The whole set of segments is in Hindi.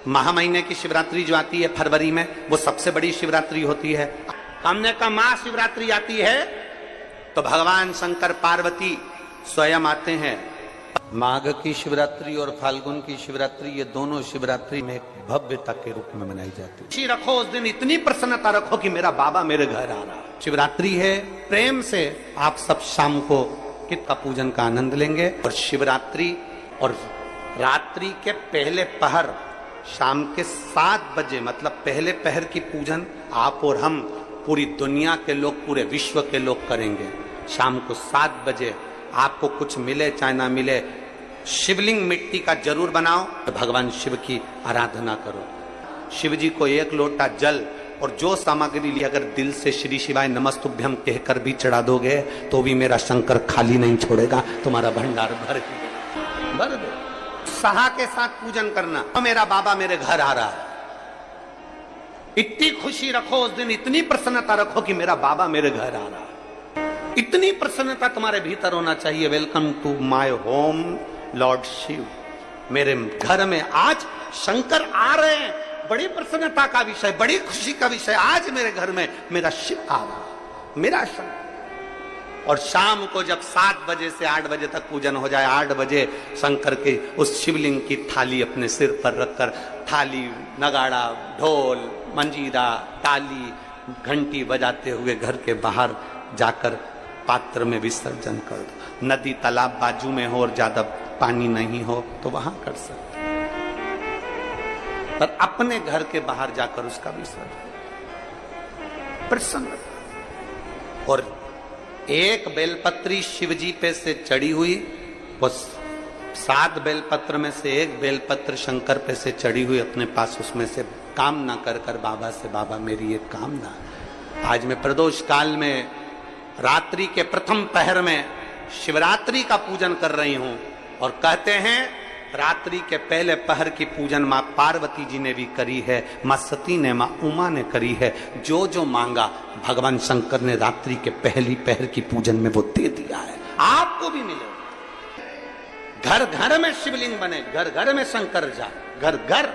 महा महीने की शिवरात्रि जो आती है फरवरी में, वो सबसे बड़ी शिवरात्रि होती है। हमने कहा महाशिवरात्रि आती है तो भगवान शंकर पार्वती स्वयं आते हैं। माघ की शिवरात्रि और फाल्गुन की शिवरात्रि, ये दोनों शिवरात्रि में भव्यता के रूप में मनाई जाती है। खुशी रखो उस दिन, इतनी प्रसन्नता रखो कि मेरा बाबा मेरे घर आ रहा। शिवरात्रि है, प्रेम से आप सब शाम को कित का पूजन का आनंद लेंगे। और शिवरात्रि और रात्रि के पहले पहर शाम के 7 बजे, मतलब पहले पहर की पूजन आप और हम, पूरी दुनिया के लोग, पूरे विश्व के लोग करेंगे। शाम को 7 बजे आपको कुछ मिले चाहे ना मिले, शिवलिंग मिट्टी का जरूर बनाओ, भगवान शिव की आराधना करो। शिव जी को 1 लोटा जल और जो सामग्री ली, अगर दिल से श्री शिवाय नमस्तुभ्यम कहकर भी चढ़ा दोगे तो भी मेरा शंकर खाली नहीं छोड़ेगा, तुम्हारा भंडार भर दे। सहा के साथ पूजन करना, तो मेरा बाबा मेरे घर आ रहा है। इतनी खुशी रखो उस दिन, इतनी प्रसन्नता रखो कि मेरा बाबा मेरे घर आ रहा है। इतनी प्रसन्नता तुम्हारे भीतर होना चाहिए। Welcome to my home Lord Shiva, मेरे घर में आज शंकर आ रहे हैं। बड़ी प्रसन्नता का विषय, बड़ी खुशी का विषय, आज मेरे घर में मेरा शिव आ रहा, मेरा शंकर। और शाम को जब 7 बजे से 8 बजे तक पूजन हो जाए, 8 बजे शंकर के उस शिवलिंग की थाली अपने सिर पर रखकर, थाली, नगाड़ा, ढोल, मंजीरा, ताली, घंटी बजाते हुए घर के बाहर जाकर पात्र में विसर्जन कर दो। नदी तालाब बाजू में हो और ज्यादा पानी नहीं हो तो वहां कर सकते, पर अपने घर के बाहर जाकर उसका विसर्जन प्रसन्न। और एक बेलपत्री शिवजी पे से चढ़ी हुई, वो 7 बेलपत्र में से एक बेलपत्र शंकर पे से चढ़ी हुई अपने पास, उसमें से कामना कर बाबा से, बाबा मेरी एक कामना, आज मैं प्रदोष काल में रात्रि के प्रथम पहर में शिवरात्रि का पूजन कर रही हूं। और कहते हैं रात्रि के पहले पहर की पूजन मां पार्वती जी ने भी करी है, मां सती ने, मां उमा ने करी है। जो जो मांगा भगवान शंकर ने रात्रि के पहली पहर की पूजन में वो दे दिया है, आपको भी मिलेगा। घर घर में शिवलिंग बने, घर घर में शंकर जा, घर घर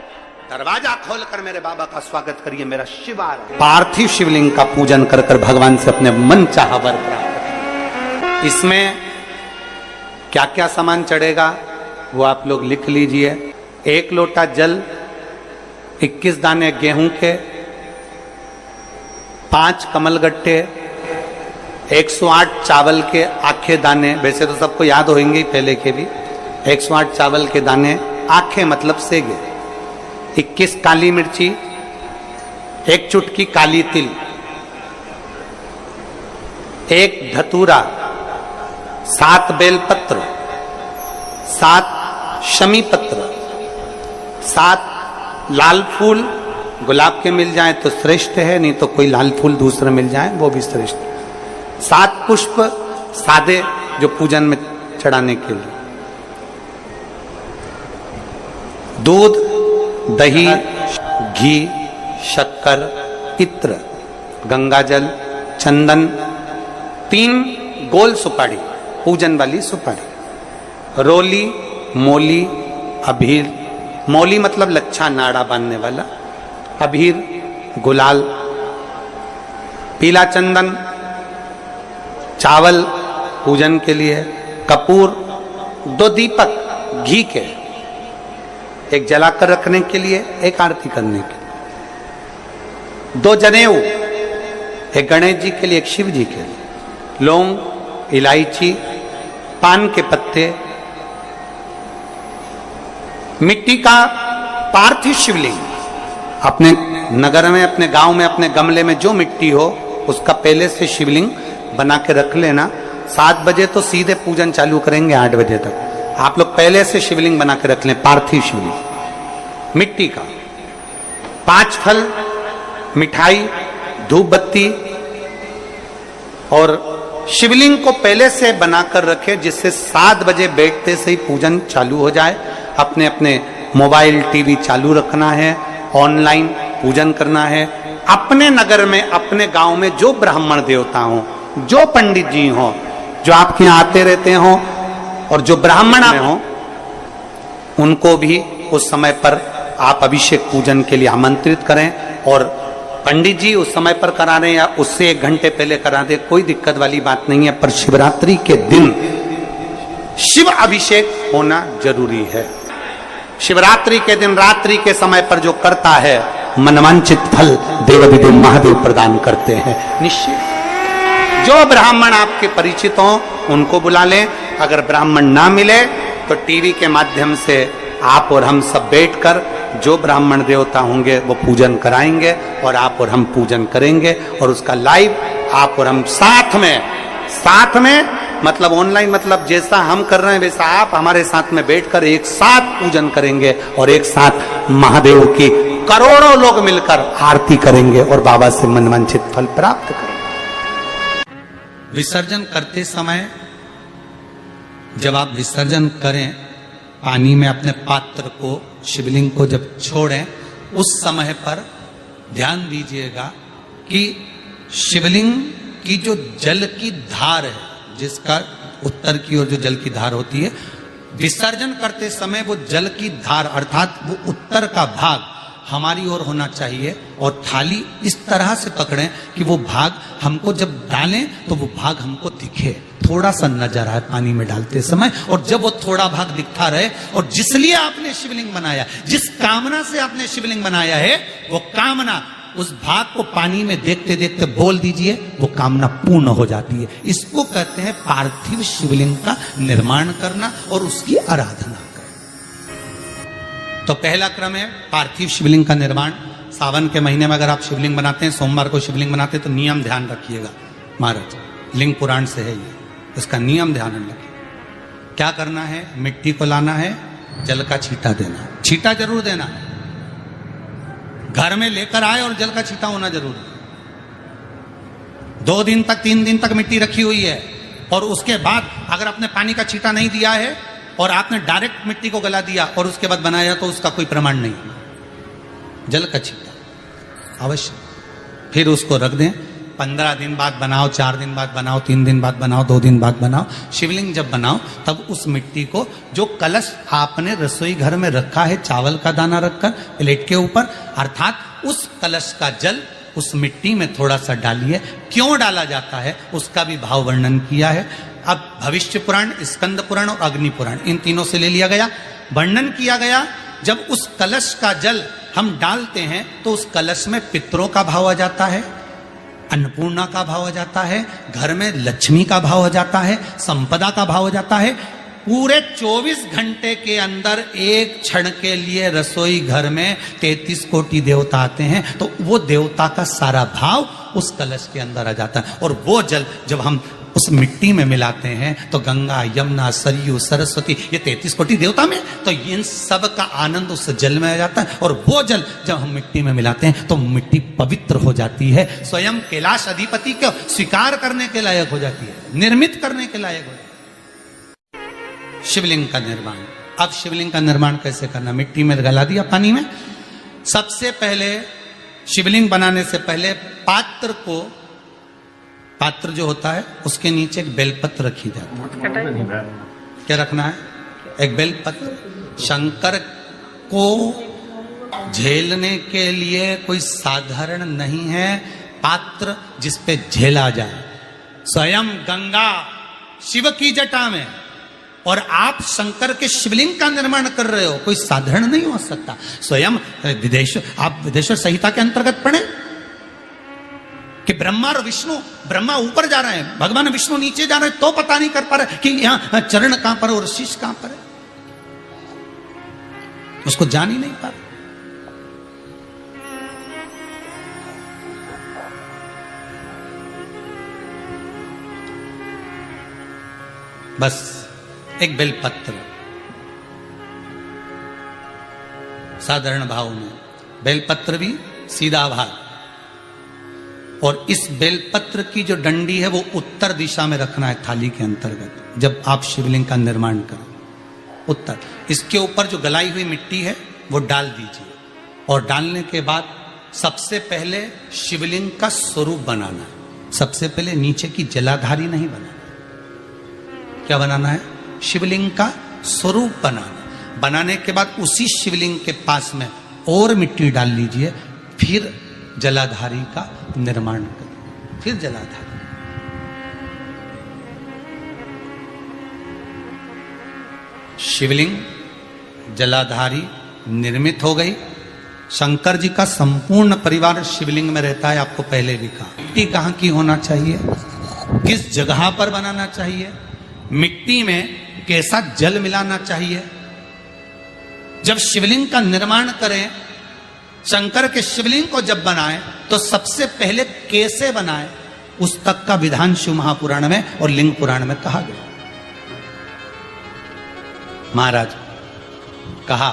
दरवाजा खोलकर मेरे बाबा का स्वागत करिए, मेरा शिव आ रहा है। पार्थिव शिवलिंग का पूजन कर कर भगवान से अपने मन चाहा वर प्राप्त। इसमें क्या क्या सामान चढ़ेगा वो आप लोग लिख लीजिए। 1 लोटा जल, 21 दाने गेहूं के, 5 कमलगट्टे, 108 चावल के आखे दाने, वैसे तो सबको याद होंगे पहले के भी, 108 चावल के दाने, आखे मतलब सेगे, 21 काली मिर्ची, 1 चुटकी काली तिल, 1 धतूरा, 7 बेलपत्र, 7 शमी पत्र, 7 लाल फूल, गुलाब के मिल जाए तो श्रेष्ठ है, नहीं तो कोई लाल फूल दूसरा मिल जाए वो भी श्रेष्ठ। 7 पुष्प सादे जो पूजन में चढ़ाने के लिए, दूध, दही, घी, शक्कर, इत्र, गंगाजल, चंदन, 3 गोल सुपारी, पूजन वाली सुपारी, रोली, मोली, अभीर, मोली मतलब लच्छा नाड़ा बांधने वाला, अभीर, गुलाल, पीला चंदन, चावल पूजन के लिए, कपूर, 2 दीपक घी के, एक जलाकर रखने के लिए, एक आरती करने के लिए, 2 जनेऊ, एक गणेश जी के लिए, एक शिव जी के लिए, लौंग, इलायची, पान के पत्ते, मिट्टी का पार्थिव शिवलिंग। अपने नगर में, अपने गांव में, अपने गमले में जो मिट्टी हो उसका पहले से शिवलिंग बना के रख लेना। 7 बजे तो सीधे पूजन चालू करेंगे, 8 बजे तक आप लोग पहले से शिवलिंग बना के रख लें, पार्थिव शिवलिंग मिट्टी का। 5 फल, मिठाई, धूप बत्ती, और शिवलिंग को पहले से बनाकर रखे, जिससे 7 बजे बैठते से ही पूजन चालू हो जाए। अपने अपने मोबाइल, टीवी चालू रखना है, ऑनलाइन पूजन करना है। अपने नगर में, अपने गांव में जो ब्राह्मण देवता हो, जो पंडित जी हो, जो आपके यहाँ आते रहते हो, और जो ब्राह्मण हो, उनको भी उस समय पर आप अभिषेक पूजन के लिए आमंत्रित करें, और पंडित जी उस समय पर करा रहे या उससे 1 घंटे पहले करा दे, कोई दिक्कत वाली बात नहीं है। पर शिवरात्रि के दिन शिव अभिषेक होना जरूरी है। शिवरात्रि के दिन रात्रि के समय पर जो करता है, मनवांचित फल देवदेव महादेव प्रदान करते हैं निश्चित। जो ब्राह्मण आपके परिचित हों उनको बुला लें, अगर ब्राह्मण ना मिले तो टीवी के माध्यम से आप और हम सब बैठकर जो ब्राह्मण देवता होंगे वो पूजन कराएंगे, और आप और हम पूजन करेंगे, और उसका लाइव आप और हम साथ में मतलब ऑनलाइन, मतलब जैसा हम कर रहे हैं वैसा आप हमारे साथ में बैठकर एक साथ पूजन करेंगे, और एक साथ महादेव की करोड़ों लोग मिलकर आरती करेंगे और बाबा से मनवांछित फल प्राप्त करेंगे। विसर्जन करते समय जब आप विसर्जन करें, पानी में अपने पात्र को, शिवलिंग को जब छोड़ें, उस समय पर ध्यान दीजिएगा कि शिवलिंग की जो जल की धार है, जिसका उत्तर की ओर जो जल की धार होती है, विसर्जन करते समय वो जल की धार अर्थात वो उत्तर का भाग हमारी ओर होना चाहिए, और थाली इस तरह से पकड़ें कि वो भाग हमको जब डालें तो वो भाग हमको दिखे, थोड़ा सा नजर आए पानी में डालते समय, और जब वो थोड़ा भाग दिखता रहे, और जिसलिए आपने शिवलिंग बनाया, जिस कामना से आपने शिवलिंग बनाया है, वो कामना उस भाग को पानी में देखते देखते बोल दीजिए, वो कामना पूर्ण हो जाती है। इसको कहते हैं पार्थिव शिवलिंग का निर्माण करना और उसकी आराधना करना। तो पहला क्रम है पार्थिव शिवलिंग का निर्माण। सावन के महीने में अगर आप शिवलिंग बनाते हैं, सोमवार को शिवलिंग बनाते हैं, तो नियम ध्यान रखिएगा महाराज, लिंग पुराण से है ये, इसका नियम ध्यान रखिए। क्या करना है? मिट्टी को लाना है, जल का छींटा देना है, छींटा जरूर देना है, घर में लेकर आए और जल का छींटा होना जरूरी है। 2 दिन तक 3 दिन तक मिट्टी रखी हुई है, और उसके बाद अगर आपने पानी का छींटा नहीं दिया है और आपने डायरेक्ट मिट्टी को गला दिया और उसके बाद बनाया, तो उसका कोई प्रमाण नहीं। जल का छींटा अवश्य, फिर उसको रख दें। 15 दिन बाद बनाओ, 4 दिन बाद बनाओ, 3 दिन बाद बनाओ, 2 दिन बाद बनाओ। शिवलिंग जब बनाओ तब उस मिट्टी को, जो कलश आपने रसोई घर में रखा है चावल का दाना रखकर प्लेट के ऊपर, अर्थात उस कलश का जल उस मिट्टी में थोड़ा सा डालिए। क्यों डाला जाता है उसका भी भाव वर्णन किया है। अब भविष्य पुराण, स्कंद पुराण और अग्नि पुराण, इन तीनों से ले लिया गया, वर्णन किया गया। जब उस कलश का जल हम डालते हैं तो उस कलश में पितरों का भाव आ जाता है, अन्नपूर्णा का भाव हो जाता है, घर में लक्ष्मी का भाव हो जाता है, संपदा का भाव हो जाता है। पूरे 24 घंटे के अंदर एक क्षण के लिए रसोई घर में 33 कोटि देवता आते हैं, तो वो देवता का सारा भाव उस कलश के अंदर आ जाता है। और वो जल जब हम उस मिट्टी में मिलाते हैं तो गंगा, यमुना, सरयू, सरस्वती, ये 33 कोटि देवता में, तो इन सब का आनंद उस जल में आ जाता है। और वो जल जब हम मिट्टी में मिलाते हैं तो मिट्टी पवित्र हो जाती है, स्वयं कैलाश अधिपति को स्वीकार करने के लायक हो जाती है, निर्मित करने के लायक हो जाती है। शिवलिंग का निर्माण। अब शिवलिंग का निर्माण कैसे करना? मिट्टी में गला दिया पानी में। सबसे पहले शिवलिंग बनाने से पहले पात्र जो होता है उसके नीचे एक बेलपत्र रखी जाती है। क्या रखना है? एक बेलपत्र। शंकर को झेलने के लिए कोई साधारण नहीं है पात्र जिसपे झेला जाए। स्वयं गंगा शिव की जटा में, और आप शंकर के शिवलिंग का निर्माण कर रहे हो, कोई साधारण नहीं हो सकता। स्वयं आप विदेश्वर संहिता के अंतर्गत पढ़े कि ब्रह्मा और विष्णु, ब्रह्मा ऊपर जा रहे हैं, भगवान विष्णु नीचे जा रहे हैं, तो पता नहीं कर पा रहे कि यहां चरण कहां पर और शीश कहां पर है, उसको जान ही नहीं पा रहे। बस एक बेलपत्र साधारण भाव में, बेलपत्र भी सीधा भाग, और इस बेलपत्र की जो डंडी है वो उत्तर दिशा में रखना है थाली के अंतर्गत। जब आप शिवलिंग का निर्माण करें उत्तर, इसके ऊपर जो गलाई हुई मिट्टी है वो डाल दीजिए, और डालने के बाद सबसे पहले शिवलिंग का स्वरूप बनाना है। सबसे पहले नीचे की जलाधारी नहीं बनाना। क्या बनाना है? शिवलिंग का स्वरूप बनाना। बनाने के बाद उसी शिवलिंग के पास में और मिट्टी डाल लीजिए, फिर जलाधारी का निर्माण करिए, फिर जलाधारी। शिवलिंग जलाधारी निर्मित हो गई। शंकर जी का संपूर्ण परिवार शिवलिंग में रहता है, आपको पहले भी कहा। मिट्टी कहाँ की होना चाहिए, किस जगह पर बनाना चाहिए, मिट्टी में कैसा जल मिलाना चाहिए। जब शिवलिंग का निर्माण करें, शंकर के शिवलिंग को जब बनाएं, तो सबसे पहले कैसे बनाएं, उस तक का विधान शिव महापुराण में और लिंग पुराण में कहा गया। महाराज कहा,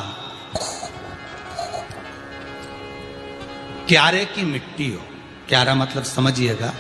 क्यारे की मिट्टी हो, क्यारा मतलब समझिएगा